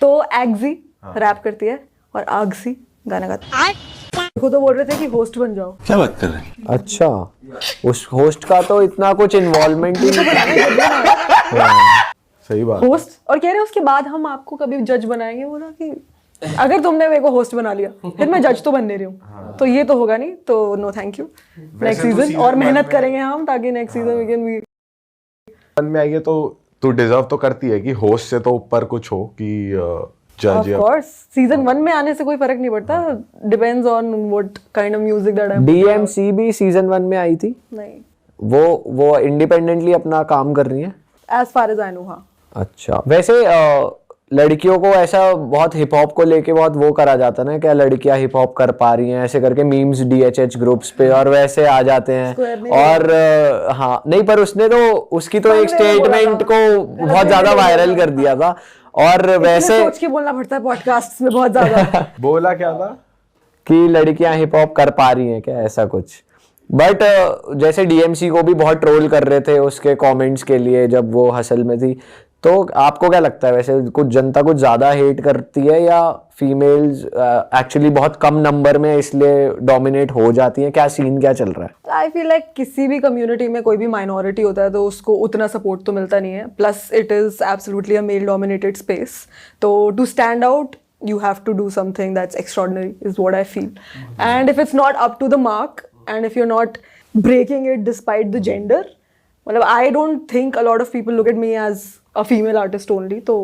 तो एग्जी रैप करती है और आगसी गाना गाती है। खुद तो बोल रहे थे कि होस्ट बन जाओ। क्या बात कर रहे हैं? अच्छा, उस होस्ट का तो इतना कुछ इन्वॉल्वमेंट ही नहीं। सही बात। होस्ट और कह रहे हैं उसके बाद हम आपको कभी जज बनाएंगे। बोला कि अगर तुमने मेरे को होस्ट बना लिया फिर मैं जज तो बनने रही हूँ, तो ये तो होगा नहीं, तो no thank you. Next season और मेहनत करेंगे हम ताकि next season we can be में आइए तो तू डिजर्व तो करती है कि होस्ट से तो ऊपर कुछ हो कि ऑफ कोर्स। सीजन 1 में आने से कोई फर्क नहीं पड़ता, depends on what kind of music that I am. DMC भी सीजन 1 में आई थी? नहीं, वो इंडिपेंडेंटली अपना काम कर रही है as far as I know. हाँ, अच्छा। वैसे लड़कियों को ऐसा बहुत हिप हॉप को लेके बहुत वो करा जाता है ना, क्या लड़कियां हिप हॉप कर पा रही हैं, ऐसे करके मीम्स डीएचएच ग्रुप्स पे और वैसे आ जाते हैं। और हाँ नहीं, पर उसने तो उसकी तो एक स्टेटमेंट को बहुत ज्यादा वायरल कर दिया था। और वैसे सोच के बोलना पड़ता है पॉडकास्ट में बहुत ज्यादा। बोला क्या था कि लड़कियां हिप हॉप कर पा रही हैं क्या, ऐसा कुछ। बट जैसे डीएमसी को भी बहुत ट्रोल कर रहे थे उसके कमेंट्स के लिए जब वो हसल में थी, तो आपको क्या लगता है वैसे कुछ जनता कुछ ज्यादा हेट करती है या फीमेल्स एक्चुअली बहुत कम नंबर में इसलिए डोमिनेट हो जाती हैं? क्या सीन क्या चल रहा है? आई फील लाइक किसी भी कम्युनिटी में कोई भी माइनॉरिटी होता है तो उसको उतना सपोर्ट तो मिलता नहीं है। Plus it is absolutely a male dominated space, तो to stand out you have to do something that's extraordinary is what I feel. And if it's not up to the mark and if you're not breaking it despite the gender, well, I don't think a lot of people look at me as a female artist only, so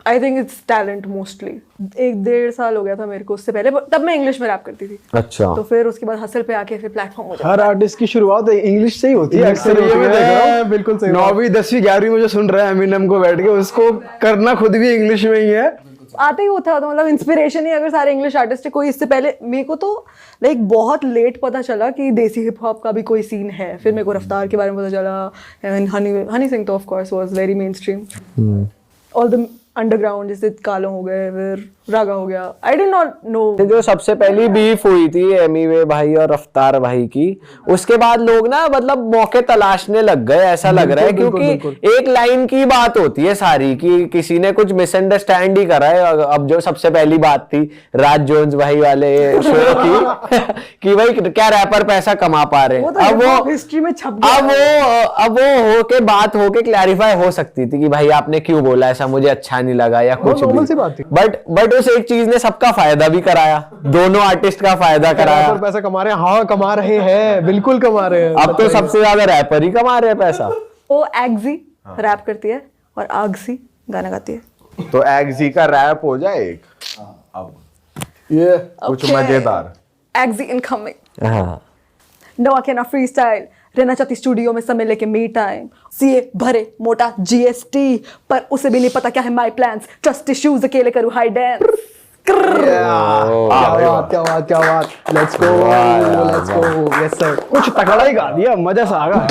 I think it's talent mostly. 1-1.5 साल हो गया था मेरे को उससे पहले, तब मैं इंग्लिश में रैप करती थी। अच्छा। तो फिर उसके बाद हसल पे आके फिर प्लेटफॉर्म हो जाता है। हर आर्टिस्ट की शुरुआत इंग्लिश से ही होती है अक्सर। ये मैं देख रहा हूँ बिल्कुल सही। 9वीं 10वीं 11वीं में जो सुन रहा है एमिनेम को बैठ के, उसको करना खुद भी इंग्लिश में ही है। आते ही होता तो मतलब इंस्पिरेशन ही अगर सारे इंग्लिश आर्टिस्ट है। कोई इससे पहले मेरे को तो लाइक बहुत लेट पता चला कि देसी हिप हॉप का भी कोई सीन है। फिर मेरे को रफ्तार के बारे में पता चला। हनी सिंह तो of course was very main stream. All the underground जैसे कालो हो गए, फिर रागा हो गया। I did not know. जो सबसे पहली बीफ हुई थी एमीवे भाई और रफ्तार भाई की, उसके बाद लोग ना मतलब मौके तलाशने लग गए, ऐसा लग रहा है। क्योंकि एक लाइन की बात होती है सारी कि किसी ने कुछ मिसअंडरस्टैंड ही करा है। अब जो सबसे पहली बात थी राज जोन्स भाई वाले शो की कि भाई क्या रैपर पैसा कमा पा रहे हैं, अब वो हिस्ट्री में छप गया। अब वो होके बात होके क्लैरिफाई हो सकती थी कि भाई आपने क्यों बोला ऐसा, मुझे अच्छा नहीं लगा या कुछ भी। बट उस एक चीज ने सबका फायदा भी कराया, दोनों आर्टिस्ट का फायदा कराया। रैपर पैसा कमा रहे हैं, हाँ कमा रहे हैं, बिल्कुल कमा रहे हैं। अब तो सबसे ज्यादा रैपर ही कमा रहे हैं पैसा। वो एग्जी रैप करती है और आगसी गाना गाती है। तो एग्जी का रैप हो जाए एक अब ये कुछ मजेदार। एग्जी इनकमिंग। हाँ, no I cannot freestyle. रहना चाहती स्टूडियो में समय लेके मी टाइम। सीए भरे मोटा जीएसटी, पर उसे भी नहीं पता क्या है माय प्लान्स। ट्रस्ट इश्यूज अकेले करूं हाई डांस। क्या बात। Let's go. यस सर, कुछ तगड़ा ही गा दिया, मजा सा आ गया।